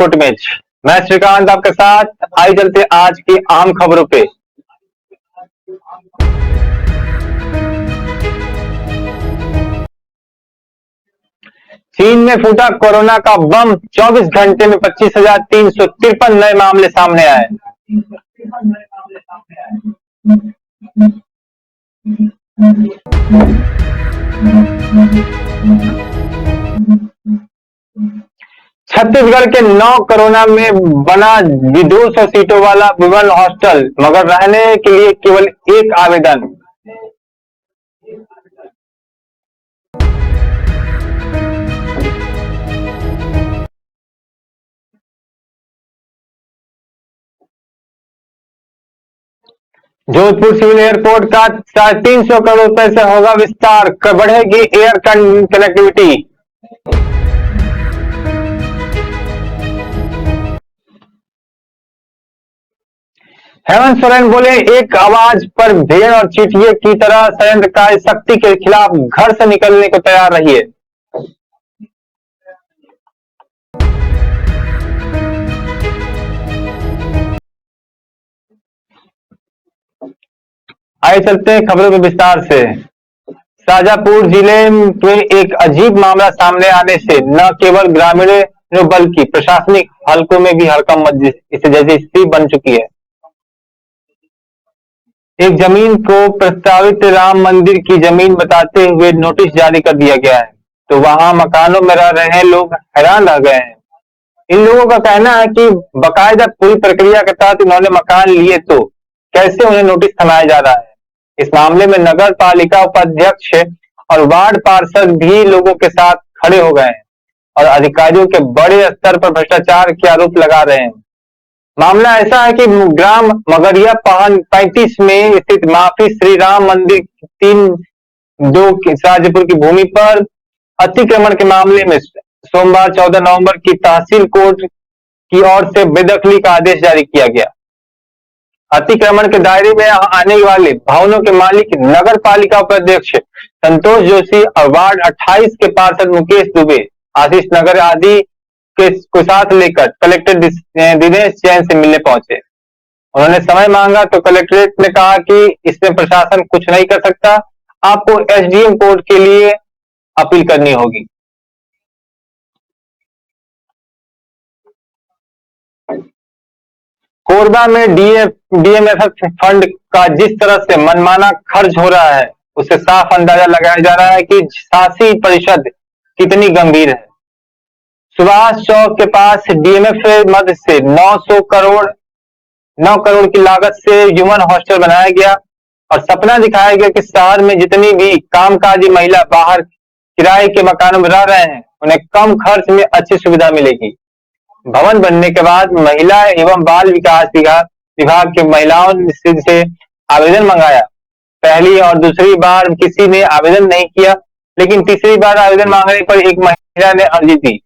फुटमेज। मैं श्रीकांत आपके साथ। आइए चलते आज की अहम खबरों पे। चीन में फूटा कोरोना का बम, 24 घंटे में 25,353 नए मामले सामने आए। छत्तीसगढ़ के 9 कोरोना में बना 200 सीटों वाला विमन हॉस्टल, मगर रहने के लिए केवल एक आवेदन। जोधपुर सिविल एयरपोर्ट का 350 करोड़ रुपए से होगा विस्तार, बढ़ेगी एयर कनेक्टिविटी। हेमंत सोरेन बोले, एक आवाज पर भेड़ और चींटियों की तरह षड्यंत्रकारी शक्ति के खिलाफ घर से निकलने को तैयार रहिए। आइए चलते हैं खबरों में विस्तार से। शाजापुर जिले में एक अजीब मामला सामने आने से न केवल ग्रामीणों बल्कि प्रशासनिक हलकों में भी हड़कंप जैसी स्थिति बन चुकी है। एक जमीन को प्रस्तावित राम मंदिर की जमीन बताते हुए नोटिस जारी कर दिया गया है, तो वहां मकानों में रह रहे लोग हैरान रह गए हैं। इन लोगों का कहना है कि बाकायदा पूरी प्रक्रिया के तहत इन्होंने मकान लिए, तो कैसे उन्हें नोटिस थमाया जा रहा है। इस मामले में नगर पालिका उपाध्यक्ष और वार्ड पार्षद भी लोगों के साथ खड़े हो गए हैं और अधिकारियों के बड़े स्तर पर भ्रष्टाचार के आरोप लगा रहे हैं। मामला ऐसा है कि ग्राम मगरिया पहन 35 में स्थित माफी श्री राम मंदिर 3-2 शाजापुर की भूमि पर अतिक्रमण के मामले में सोमवार 14 नवंबर की तहसील कोर्ट की ओर से बेदखली का आदेश जारी किया गया। अतिक्रमण के दायरे में आने वाले भवनों के मालिक नगर पालिका उपाध्यक्ष संतोष जोशी और वार्ड 28 के पार्षद मुकेश दुबे, आशीष नगर आदि को साथ लेकर कलेक्टर दिनेश जैन से मिलने पहुंचे। उन्होंने समय मांगा तो कलेक्ट्रेट ने कहा कि इसमें प्रशासन कुछ नहीं कर सकता, आपको एसडीएम कोर्ट के लिए अपील करनी होगी। कोरबा में डीएमएफएफ फंड का जिस तरह से मनमाना खर्च हो रहा है, उससे साफ अंदाजा लगाया जा रहा है कि शासी परिषद कितनी गंभीर है। सुभाष चौक के पास डीएमएफ मद से 9 करोड़ की लागत से ह्यूमन हॉस्टल बनाया गया और सपना दिखाया गया कि शहर में जितनी भी कामकाजी महिला बाहर किराए के मकानों में रह रहे हैं, उन्हें कम खर्च में अच्छी सुविधा मिलेगी। भवन बनने के बाद महिला एवं बाल विकास विभाग के महिलाओं से आवेदन मंगाया। पहली और दूसरी बार किसी ने आवेदन नहीं किया, लेकिन तीसरी बार आवेदन मांगने पर एक महिला ने अर्जी दी।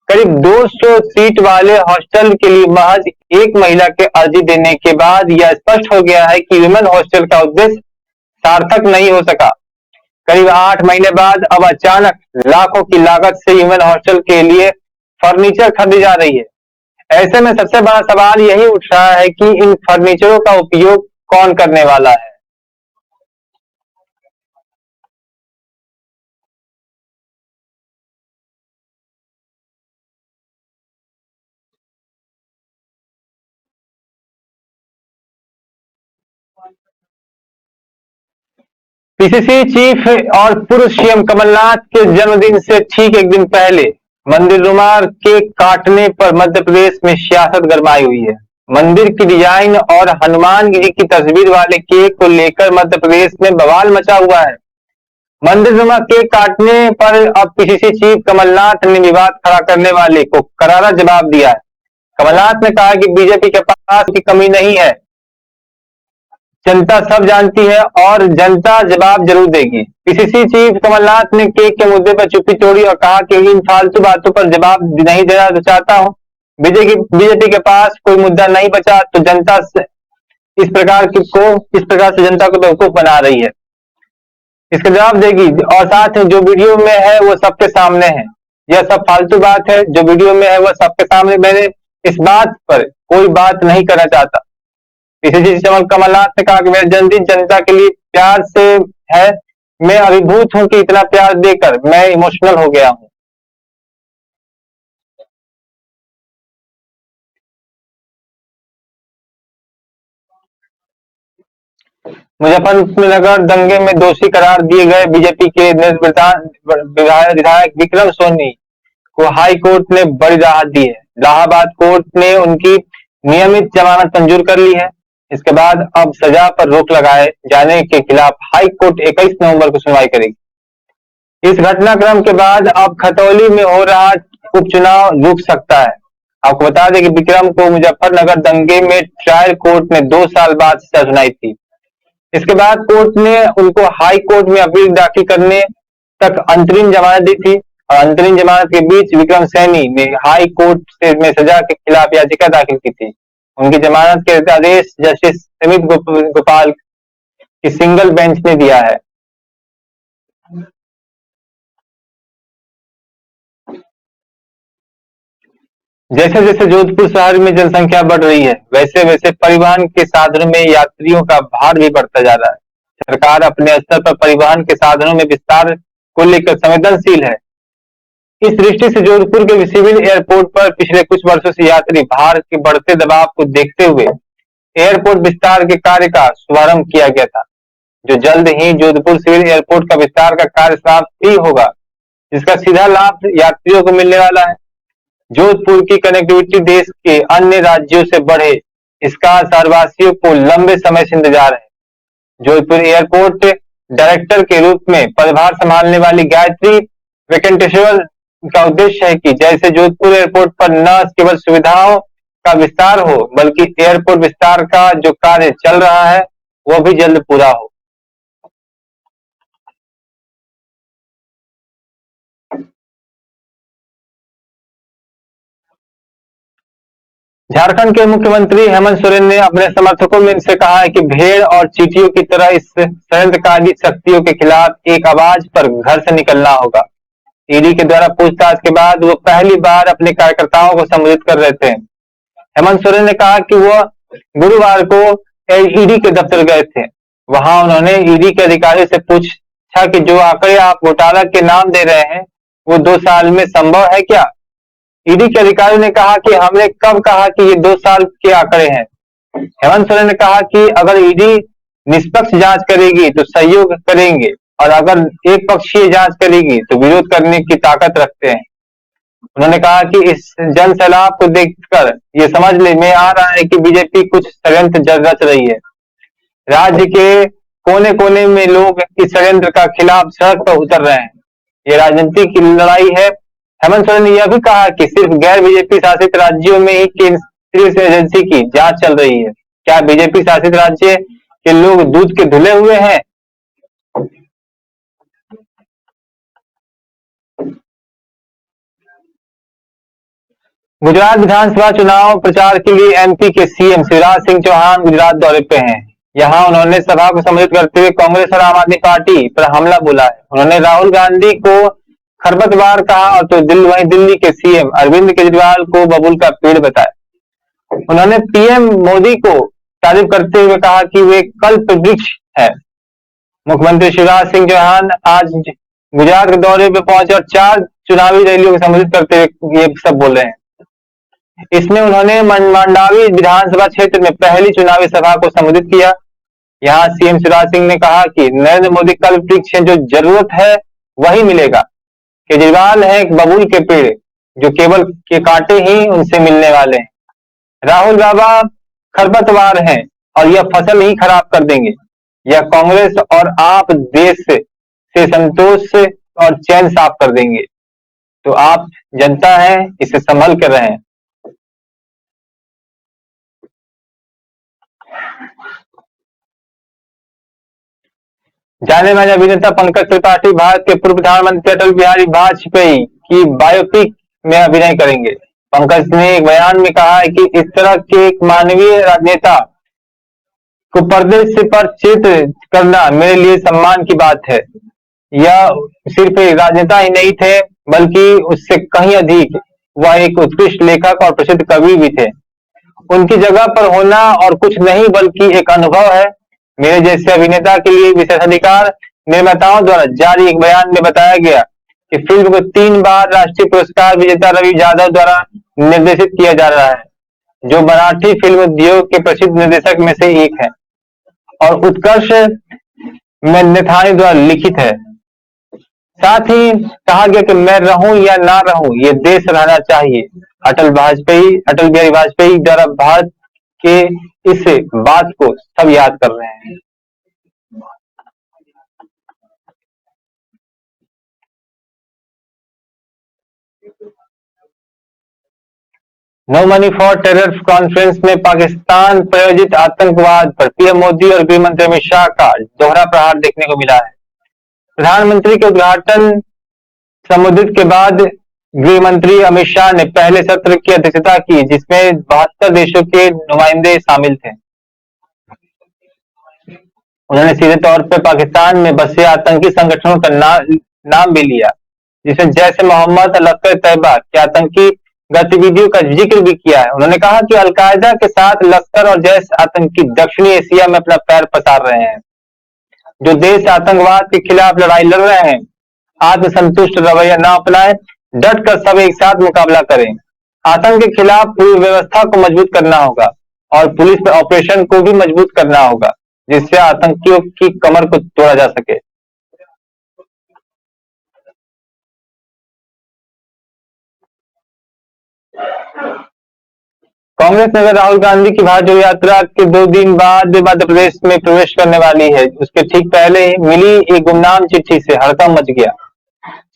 करीब 200 सीट वाले हॉस्टल के लिए महज एक महिला के अर्जी देने के बाद यह स्पष्ट हो गया है कि विमेन हॉस्टल का उद्देश्य सार्थक नहीं हो सका। करीब 8 महीने बाद अब अचानक लाखों की लागत से विमेन हॉस्टल के लिए फर्नीचर खरीदी जा रही है। ऐसे में सबसे बड़ा सवाल यही उठ रहा है कि इन फर्नीचरों का उपयोग कौन करने वाला है। पीसीसी चीफ और पूर्व सीएम कमलनाथ के जन्मदिन से ठीक एक दिन पहले मंदिरनुमा केक काटने पर मध्य प्रदेश में सियासत गरमाई हुई है। मंदिर की डिजाइन और हनुमान जी की तस्वीर वाले केक को लेकर मध्य प्रदेश में बवाल मचा हुआ है। मंदिरनुमा केक काटने पर अब पीसीसी चीफ कमलनाथ ने विवाद खड़ा करने वाले को करारा जवाब दिया है। कमलनाथ ने कहा कि बीजेपी के पास की कमी नहीं है, जनता सब जानती है और जनता जवाब जरूर देगी। पीसीसी चीफ कमलनाथ ने केक के मुद्दे पर चुप्पी तोड़ी और कहा कि इन फालतू बातों पर जवाब नहीं देना चाहता हूं। बीजेपी के पास कोई मुद्दा नहीं बचा तो जनता से इस प्रकार से जनता को बेवकूफ बना रही है, इसका जवाब देगी। और साथ ही जो वीडियो में है वो सबके सामने है। यह सब फालतू बात है। जो वीडियो में है वह सबके सामने, मैंने इस बात पर कोई बात नहीं करना चाहता। पीसीसी कमलनाथ ने कहा कि मेरा जन्मदिन जनता के लिए प्यार से है। मैं अभिभूत हूं कि इतना प्यार देकर मैं इमोशनल हो गया हूं। मुजफ्फरनगर दंगे में दोषी करार दिए गए बीजेपी के विधायक विक्रम सोनी को हाई कोर्ट ने बड़ी राहत दी है। इलाहाबाद कोर्ट ने उनकी नियमित जमानत मंजूर कर ली है। इसके बाद अब सजा पर रोक लगाए जाने के खिलाफ हाई कोर्ट 21 नवंबर को सुनवाई करेगी। इस घटनाक्रम के बाद अब खतौली में हो रहा उपचुनाव रुक सकता है। आपको बता दें कि विक्रम को मुजफ्फरनगर दंगे में ट्रायल कोर्ट ने 2 साल बाद सजा सुनाई थी। इसके बाद कोर्ट ने उनको हाई कोर्ट में अपील दाखिल करने तक अंतरिम जमानत दी थी और अंतरिम जमानत के बीच विक्रम सैनी ने हाई कोर्ट से में सजा के खिलाफ याचिका दाखिल की थी। उनकी जमानत के आदेश जस्टिस समित गोपाल की सिंगल बेंच ने दिया है। जैसे जैसे जोधपुर शहर में जनसंख्या बढ़ रही है, वैसे वैसे परिवहन के साधनों में यात्रियों का भार भी बढ़ता जा रहा है। सरकार अपने स्तर पर परिवहन के साधनों में विस्तार को लेकर संवेदनशील है। इस दृष्टि से जोधपुर के सिविल एयरपोर्ट पर पिछले कुछ वर्षों से यात्री भार के बढ़ते दबाव को देखते हुए एयरपोर्ट विस्तार के कार्य का शुभारंभ किया गया था, जो जल्द ही जोधपुर सिविल एयरपोर्ट का विस्तार का कार्य समाप्त भी होगा, जिसका सीधा लाभ यात्रियों को मिलने वाला है। जोधपुर की कनेक्टिविटी देश के अन्य राज्यों से बढ़े, इसका शहरवासियों को लंबे समय से इंतजार है। जोधपुर एयरपोर्ट डायरेक्टर के रूप में पदभार संभालने वाली गायत्री वेंकटेश्वर का उद्देश्य है कि जैसे जोधपुर एयरपोर्ट पर न केवल सुविधाओं का विस्तार हो, बल्कि एयरपोर्ट विस्तार का जो कार्य चल रहा है वह भी जल्द पूरा हो। झारखंड के मुख्यमंत्री हेमंत सोरेन ने अपने समर्थकों में से कहा है कि भेड़ और चींटियों की तरह इस षड्यंत्रकारी शक्तियों के खिलाफ एक आवाज पर घर से निकलना होगा। ईडी के द्वारा पूछताछ के बाद वो पहली बार अपने कार्यकर्ताओं को संबोधित कर रहे थे। हेमंत सोरेन ने कहा कि वह गुरुवार को ईडी के दफ्तर गए थे। वहां उन्होंने ईडी के अधिकारियों से पूछा कि जो आंकड़े आप घोटाला के नाम दे रहे हैं वो 2 साल में संभव है क्या? ईडी के अधिकारियों ने कहा कि हमने कब कहा कि ये 2 साल के आंकड़े हैं। हेमंत सोरेन ने कहा कि अगर ईडी निष्पक्ष जांच करेगी तो सहयोग करेंगे और अगर एक पक्षीय जांच करेगी तो विरोध करने की ताकत रखते हैं। उन्होंने कहा कि इस जन सैलाब को देखकर ये समझ में आ रहा है कि बीजेपी कुछ षड्यंत्र रच रही है। राज्य के कोने कोने में लोग इस षड्यंत्र का खिलाफ सड़क पर उतर रहे हैं। ये राजनीति की लड़ाई है। हेमंत सोरेन ने यह भी कहा कि सिर्फ गैर बीजेपी शासित राज्यों में ही केंद्रीय एजेंसी की जांच चल रही है। क्या बीजेपी शासित राज्य के लोग दूध के धुले हुए हैं? गुजरात विधानसभा चुनाव प्रचार के लिए एमपी के सीएम शिवराज सिंह चौहान गुजरात दौरे पे हैं। यहां उन्होंने सभा को संबोधित करते हुए कांग्रेस और आम आदमी पार्टी पर हमला बोला है। उन्होंने राहुल गांधी को खरपतवार कहा और तो वहीं दिल्ली के सीएम अरविंद केजरीवाल को बबूल का पेड़ बताया। उन्होंने पीएम मोदी को तारीफ करते हुए कहा कि वे कल्प वृक्ष है। मुख्यमंत्री शिवराज सिंह चौहान आज गुजरात के दौरे पे पहुंचे और 4 चुनावी रैलियों को संबोधित करते हुए ये सब बोल रहे हैं। इसमें उन्होंने मंडावी विधानसभा क्षेत्र में पहली चुनावी सभा को संबोधित किया। यहाँ सीएम शिवराज सिंह ने कहा कि नरेंद्र मोदी कल्प वृक्ष है, जो जरूरत है वही मिलेगा। केजरीवाल है एक बबूल के पेड़, जो केवल के कांटे ही उनसे मिलने वाले हैं। राहुल बाबा खरपतवार हैं और यह फसल ही खराब कर देंगे। यह कांग्रेस और आप देश से संतोष और चैन साफ कर देंगे। तो आप जनता है, इसे संभल कर रहें। जाने माने अभिनेता पंकज त्रिपाठी भारत के पूर्व प्रधानमंत्री अटल बिहारी वाजपेयी की बायोपिक में अभिनय करेंगे। पंकज ने एक बयान में कहा है कि इस तरह के एक मानवीय राजनेता को पर्दे से पर चित्र करना मेरे लिए सम्मान की बात है। यह सिर्फ एक राजनेता ही नहीं थे, बल्कि उससे कहीं अधिक वह एक उत्कृष्ट लेखक और प्रसिद्ध कवि भी थे। उनकी जगह पर होना और कुछ नहीं बल्कि एक अनुभव है। मेरे जैसे अभिनेता के लिए विशेषाधिकार। निर्माताओं द्वारा जारी एक बयान में बताया गया कि फिल्म को 3 बार राष्ट्रीय पुरस्कार विजेता रवि जाधव द्वारा निर्देशित किया जा रहा है, जो मराठी फिल्म उद्योग के प्रसिद्ध निर्देशक में से एक है और उत्कर्ष मेहनतानी द्वारा लिखित है। साथ ही कहा गया कि मैं रहूं या ना रहूं, ये देश रहना चाहिए। अटल बिहारी वाजपेयी द्वारा भारत के इस बात को सब याद कर रहे हैं। No money for terror conference में पाकिस्तान प्रायोजित आतंकवाद पर पीएम मोदी और गृह मंत्री अमित शाह का दोहरा प्रहार देखने को मिला है। प्रधानमंत्री के उद्घाटन संबोधित के बाद गृह मंत्री अमित शाह ने पहले सत्र की अध्यक्षता की, जिसमें 72 देशों के नुमाइंदे शामिल थे। उन्होंने सीधे तौर पर पाकिस्तान में बसे आतंकी संगठनों का नाम भी लिया, जिसमें जैश ए मोहम्मद, लश्कर तैयबा की आतंकी गतिविधियों का जिक्र भी किया है। उन्होंने कहा कि अलकायदा के साथ लश्कर और जैश आतंकी दक्षिणी एशिया में अपना पैर पसार रहे हैं। जो देश आतंकवाद के खिलाफ लड़ाई लड़ रहे हैं, आत्मसंतुष्ट रवैया न अपनाएं, डट कर सब एक साथ मुकाबला करें। आतंक के खिलाफ पूरी व्यवस्था को मजबूत करना होगा और पुलिस ऑपरेशन को भी मजबूत करना होगा, जिससे आतंकियों की कमर को तोड़ा जा सके। कांग्रेस ने अगर राहुल गांधी की भारत जोड़ो यात्रा के 2 दिन बाद मध्य प्रदेश में प्रवेश करने वाली है, उसके ठीक पहले ही मिली एक गुमनाम चिट्ठी से हड़कंप मच गया।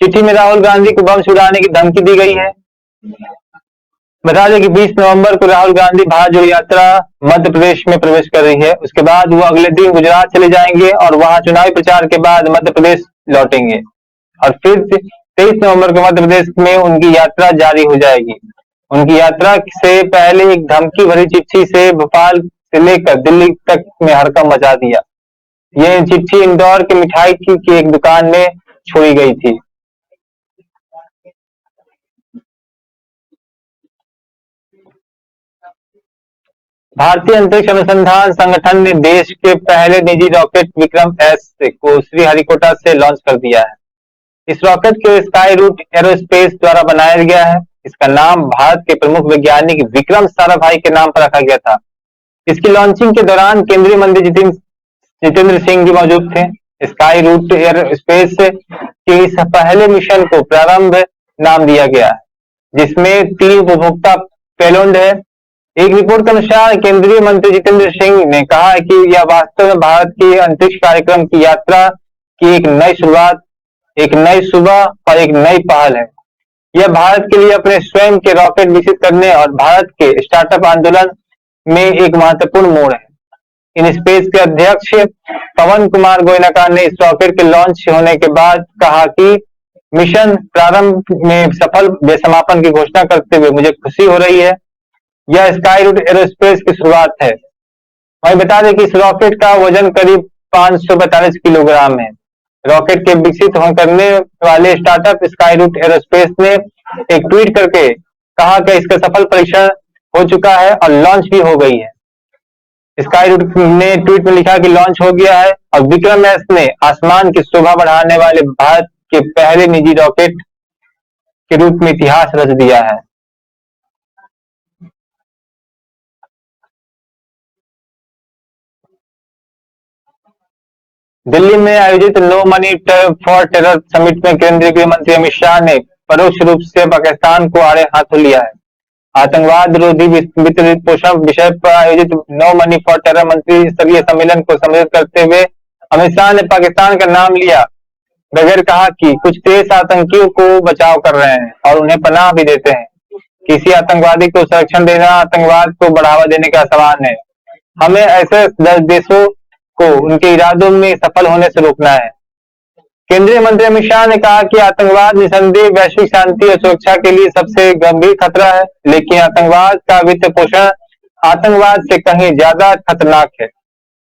चिट्ठी में राहुल गांधी को बम छुड़ाने की धमकी दी गई है। बता दें कि 20 नवंबर को राहुल गांधी भारत जोड़ो यात्रा मध्य प्रदेश में प्रवेश कर रही है। उसके बाद वो अगले दिन गुजरात चले जाएंगे और वहां चुनावी प्रचार के बाद मध्य प्रदेश लौटेंगे और फिर 23 नवंबर को मध्य प्रदेश में उनकी यात्रा जारी हो जाएगी। उनकी यात्रा से पहले एक धमकी भरी चिट्ठी से भोपाल से लेकर दिल्ली तक में हड़कंप मचा दिया। यह चिट्ठी इंदौर के मिठाई की एक दुकान में छोड़ी गई थी। भारतीय अंतरिक्ष अनुसंधान संगठन ने देश के पहले निजी रॉकेट विक्रम एस को श्रीहरिकोटा से लॉन्च कर दिया है। इस रॉकेट को स्काई रूट एरोस्पेस द्वारा बनाया गया है। इसका नाम भारत के प्रमुख वैज्ञानिक विक्रम साराभाई के नाम पर रखा गया था। इसकी लॉन्चिंग के दौरान केंद्रीय मंत्री जितेंद्र सिंह भी मौजूद थे। स्काई रूट एरोस्पेस के इस पहले मिशन को प्रारंभ नाम दिया गया है, जिसमें 3 उपभोक्ता पेलोड है। एक रिपोर्ट के अनुसार केंद्रीय मंत्री जितेंद्र सिंह ने कहा है कि यह वास्तव में भारत के अंतरिक्ष कार्यक्रम की यात्रा की एक नई शुरुआत, एक नई सुबह और एक नई पहल है। यह भारत के लिए अपने स्वयं के रॉकेट विकसित करने और भारत के स्टार्टअप आंदोलन में एक महत्वपूर्ण मोड़ है। इन स्पेस के अध्यक्ष पवन कुमार गोयनका ने इस रॉकेट के लॉन्च होने के बाद कहा कि मिशन प्रारंभ में सफल समापन की घोषणा करते हुए मुझे खुशी हो रही है। यह स्काई रूट एरोस्पेस की शुरुआत है। वहीं बता दें कि इस रॉकेट का वजन करीब 542 किलोग्राम है। रॉकेट के विकसित करने वाले स्टार्टअप स्काई रूट एरोस्पेस ने एक ट्वीट करके कहा कि इसका सफल परीक्षण हो चुका है और लॉन्च भी हो गई है। स्काई रूट ने ट्वीट में लिखा कि लॉन्च हो गया है और विक्रम एस ने आसमान की शोभा बढ़ाने वाले भारत के पहले निजी रॉकेट के रूप में इतिहास रच दिया है। दिल्ली में आयोजित no money for terror summit में केंद्रीय गृह मंत्री अमित शाह ने परोक्ष रूप से पाकिस्तान को आड़े हाथों लिया है। आतंकवाद विरोधी वित्त पोषण विषय पर आयोजित नो मनी फॉर टेरर मंत्री स्तरीय सम्मेलन को संबोधित करते हुए अमित शाह ने पाकिस्तान का नाम लिया, बगैर कहा कि कुछ देश आतंकियों को बचाव कर रहे हैं और उन्हें पनाह भी देते हैं। किसी आतंकवादी को संरक्षण देना आतंकवाद को बढ़ावा देने का समान है। हमें ऐसे देशों को उनके इरादों में सफल होने से रोकना है। केंद्रीय मंत्री अमित शाह ने कहा कि आतंकवाद निसंदेह वैश्विक शांति और सुरक्षा के लिए सबसे गंभीर खतरा है, लेकिन आतंकवाद का वित्त पोषण आतंकवाद से कहीं ज्यादा खतरनाक है,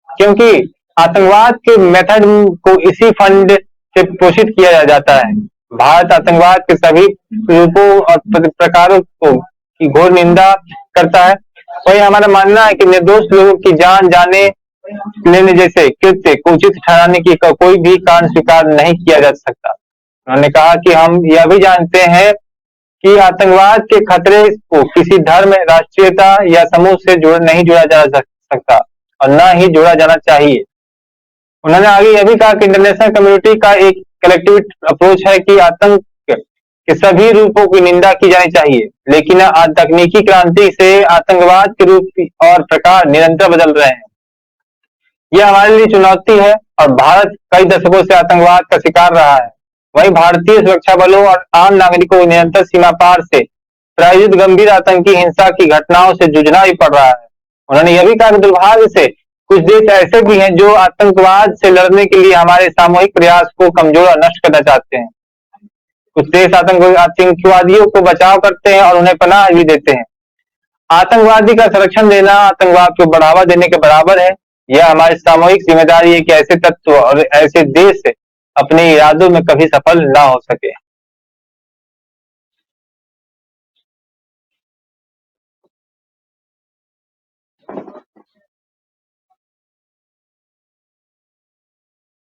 क्योंकि आतंकवाद के मेथड को इसी फंड से पोषित किया जाता है। भारत आतंकवाद के सभी रूपों और प्रकारों को की घोर निंदा करता है। वही हमारा मानना है कि निर्दोष लोगों की जान जाने लेने जैसे कृत्य को उचित ठहराने की कोई भी कारण स्वीकार नहीं किया जा सकता। उन्होंने कहा कि हम यह भी जानते हैं कि आतंकवाद के खतरे को किसी धर्म, राष्ट्रीयता या समूह से नहीं जोड़ा जा सकता और न ही जोड़ा जाना चाहिए। उन्होंने आगे यह भी कहा कि इंटरनेशनल कम्युनिटी का एक कलेक्टिव अप्रोच है कि आतंक के सभी रूपों की निंदा की जानी चाहिए, लेकिन आज तकनीकी क्रांति से आतंकवाद के रूप और प्रकार निरंतर बदल रहे हैं। यह हमारे लिए चुनौती है और भारत कई दशकों से आतंकवाद का शिकार रहा है। वहीं भारतीय सुरक्षा बलों और आम नागरिकों को निरंतर सीमा पार से प्रायोजित गंभीर आतंकी हिंसा की घटनाओं से जूझना भी पड़ रहा है। उन्होंने यह भी कहा कि दुर्भाग्य से कुछ देश ऐसे भी हैं जो आतंकवाद से लड़ने के लिए हमारे सामूहिक प्रयास को कमजोर और नष्ट करना चाहते हैं। कुछ देश आतंकवादियों को बचाव करते हैं और उन्हें पनाह भी देते हैं। आतंकवादी का संरक्षण देना आतंकवाद को बढ़ावा देने के बराबर है। यह हमारी सामूहिक जिम्मेदारी है कि ऐसे तत्व और ऐसे देश अपने इरादों में कभी सफल ना हो सके।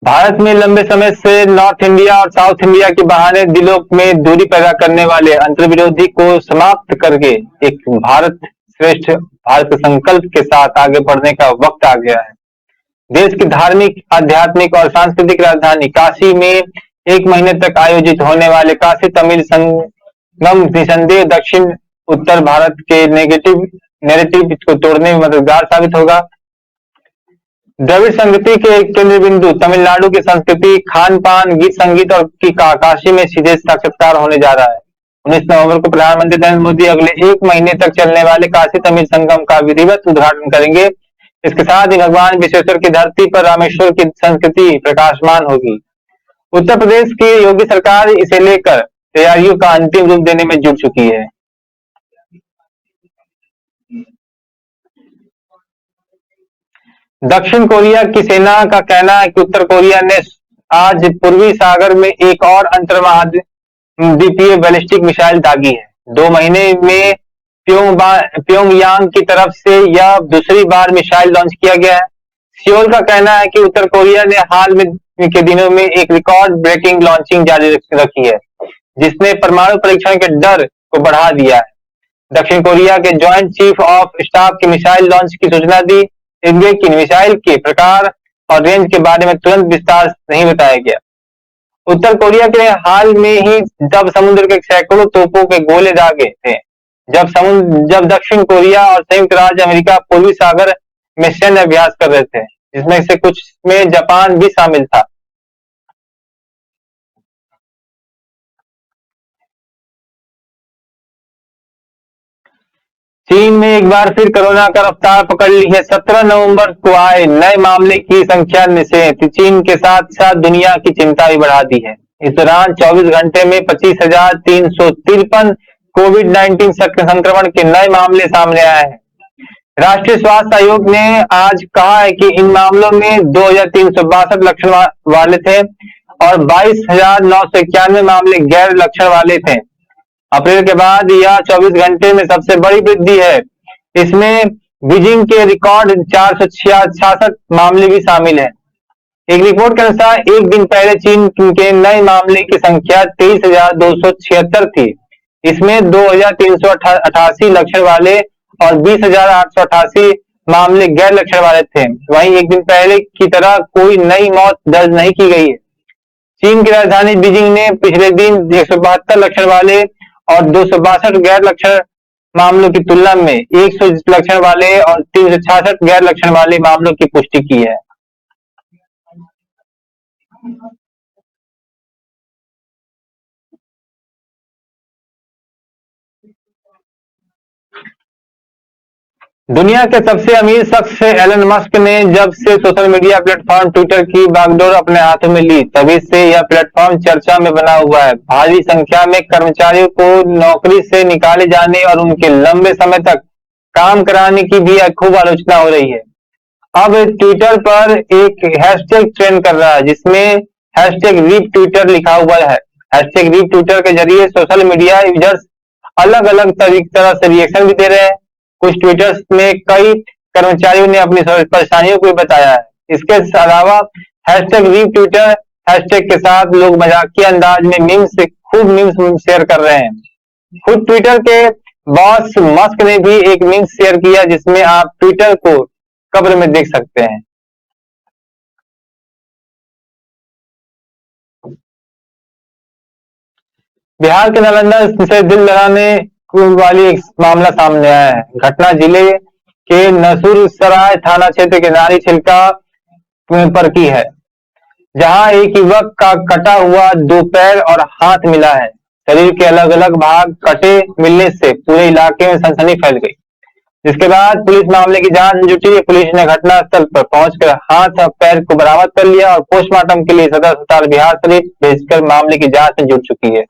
भारत में लंबे समय से नॉर्थ इंडिया और साउथ इंडिया के बहाने दिलों में दूरी पैदा करने वाले अंतर्विरोधी को समाप्त करके एक भारत श्रेष्ठ भारत संकल्प के साथ आगे बढ़ने का वक्त आ गया है। देश की धार्मिक, आध्यात्मिक और सांस्कृतिक राजधानी काशी में 1 महीने तक आयोजित होने वाले काशी तमिल संगम निसंदेह दक्षिण उत्तर भारत के नैरेटिव को तोड़ने में मददगार साबित होगा। द्रविड़ संस्कृति के केंद्र बिंदु तमिलनाडु की संस्कृति, खान पान, गीत संगीत और की काशी में सीधे साक्षात्कार होने जा रहा है। 19 नवंबर को प्रधानमंत्री नरेंद्र मोदी अगले 1 महीने तक चलने वाले काशी तमिल संगम का विधिवत उद्घाटन करेंगे। इसके साथ ही भगवान विश्वेश्वर की धरती पर रामेश्वर की संस्कृति प्रकाशमान होगी। उत्तर प्रदेश की योगी सरकार इसे लेकर तैयारियों का अंतिम रूप देने में जुट चुकी है। दक्षिण कोरिया की सेना का कहना है कि उत्तर कोरिया ने आज पूर्वी सागर में एक और अंतर्महाद्वीपीय बैलिस्टिक मिसाइल दागी है। 2 महीने में प्योंगयांग की तरफ से यह दूसरी बार मिसाइल लॉन्च किया गया है। सियोल का कहना है कि उत्तर कोरिया ने हाल में के दिनों में एक रिकॉर्ड ब्रेकिंग लॉन्चिंग जारी रखी है, जिसने परमाणु परीक्षण के डर को बढ़ा दिया है। दक्षिण कोरिया के ज्वाइंट चीफ ऑफ स्टाफ की मिसाइल लॉन्च की सूचना दी, लेकिन मिसाइल के प्रकार और रेंज के बारे में तुरंत विस्तार नहीं बताया गया। उत्तर कोरिया के हाल में ही जब समुद्र के सैकड़ों तोपों के गोले दागे थे, जब दक्षिण कोरिया और संयुक्त राज्य अमेरिका पूर्वी सागर में सैन्य अभ्यास कर रहे थे, जिसमें से कुछ में जापान भी शामिल था। चीन में एक बार फिर कोरोना का रफ्तार पकड़ ली है। 17 नवंबर को आए नए मामले की संख्या से चीन के साथ साथ दुनिया की चिंता भी बढ़ा दी है। इस दौरान 24 घंटे में 25,353 कोविड-19 संक्रमण के नए मामले सामने आए हैं। राष्ट्रीय स्वास्थ्य आयोग ने आज कहा है कि इन मामलों में 2,362 लक्षण वाले थे और 22,991 मामले गैर लक्षण वाले थे। अप्रैल के बाद यह 24 घंटे में सबसे बड़ी वृद्धि है। इसमें बीजिंग के रिकॉर्ड 466 मामले भी शामिल हैं। एक रिपोर्ट के अनुसार एक दिन पहले चीन के नए मामले की संख्या 23,276 थी। इसमें 2,388 लक्षण वाले और 20,888 मामले गैर लक्षण वाले थे। वहीं एक दिन पहले की तरह कोई नई मौत दर्ज नहीं की गई है। चीन की राजधानी बीजिंग ने पिछले दिन 172 लक्षण वाले और 262 गैर लक्षण मामलों की तुलना में 100 लक्षण वाले और 366 गैर लक्षण वाले मामलों की पुष्टि की है। दुनिया के सबसे अमीर शख्स एलन मस्क ने जब से सोशल मीडिया प्लेटफॉर्म ट्विटर की बागडोर अपने हाथों में ली, तभी से यह प्लेटफॉर्म चर्चा में बना हुआ है। भारी संख्या में कर्मचारियों को नौकरी से निकाले जाने और उनके लंबे समय तक काम कराने की भी खूब आलोचना हो रही है। अब ट्विटर पर एक हैशटैग ट्रेंड कर रहा है, जिसमें हैशटैग रीप ट्विटर लिखा हुआ है। हैशटैग ट्विटर के जरिए सोशल मीडिया यूजर्स अलग अलग तरह से रिएक्शन भी दे रहे हैं। कुछ ट्विटर्स में कई कर्मचारियों ने अपनी परेशानियों को भी बताया है। इसके अलावा हैशटैग ट्विटर हैशटैग के साथ लोग मजाकिया अंदाज में खूब मीम्स शेयर कर रहे हैं। खुद ट्विटर के बॉस मस्क ने भी एक मीम्स शेयर किया जिसमें आप ट्विटर को कब्र में देख सकते हैं। बिहार के नालंदा से दिल दहलाने वाली एक मामला सामने आया है। घटना जिले के नसूरसराय थाना क्षेत्र के नारी छिलका पर की है, जहां एक युवक का कटा हुआ 2 पैर और हाथ मिला है। शरीर के अलग अलग भाग कटे मिलने से पूरे इलाके में सनसनी फैल गई, जिसके बाद पुलिस मामले की जांच में जुटी। पुलिस ने घटनास्थल पर पहुंचकर हाथ और पैर को बरामद कर लिया और पोस्टमार्टम के लिए सदर अस्पताल बिहारशरीफ भेजकर मामले की जांच में जुट चुकी है।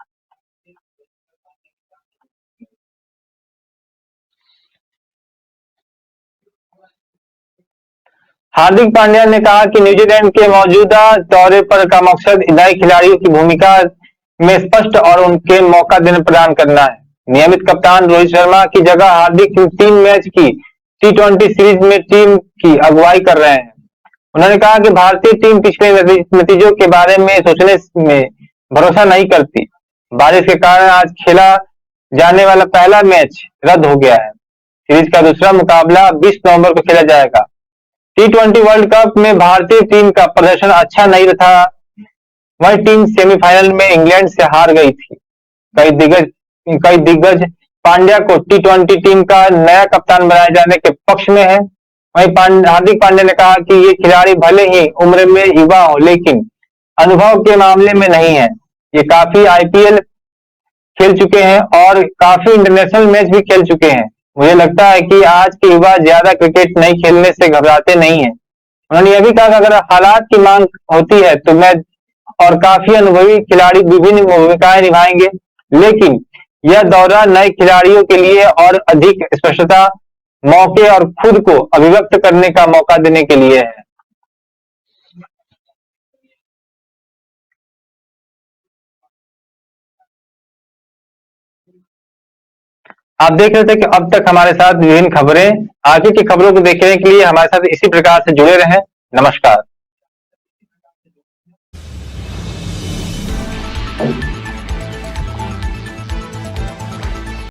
हार्दिक पांड्या ने कहा कि न्यूजीलैंड के मौजूदा दौरे पर का मकसद नए खिलाड़ियों की भूमिका में स्पष्ट और उनके मौका देने प्रदान करना है। नियमित कप्तान रोहित शर्मा की जगह हार्दिक 3 मैच की T20 सीरीज में टीम की अगुवाई कर रहे हैं। उन्होंने कहा कि भारतीय टीम पिछले नतीजों के बारे में सोचने में भरोसा नहीं करती। बारिश के कारण आज खेला जाने वाला पहला मैच रद्द हो गया है। सीरीज का दूसरा मुकाबला 20 नवंबर को खेला जाएगा। T20 वर्ल्ड कप में भारतीय टीम का प्रदर्शन अच्छा नहीं था। वही टीम सेमीफाइनल में इंग्लैंड से हार गई थी। कई दिग्गज पांड्या को T20 टीम का नया कप्तान बनाए जाने के पक्ष में है। वहीं हार्दिक पांड्या ने कहा कि ये खिलाड़ी भले ही उम्र में युवा हो, लेकिन अनुभव के मामले में नहीं है। ये काफी IPL खेल चुके हैं और काफी इंटरनेशनल मैच भी खेल चुके हैं। मुझे लगता है कि आज के युवा ज्यादा क्रिकेट नहीं खेलने से घबराते नहीं हैं। उन्होंने यह भी कहा कि अगर हालात की मांग होती है तो मैं और काफी अनुभवी खिलाड़ी विभिन्न भूमिकाएं निभाएंगे, लेकिन यह दौरा नए खिलाड़ियों के लिए और अधिक स्पष्टता, मौके और खुद को अभिव्यक्त करने का मौका देने के लिए है। आप देख रहे थे कि अब तक हमारे साथ विभिन्न खबरें, आगे की खबरों को देखने के लिए हमारे साथ इसी प्रकार से जुड़े रहें। नमस्कार।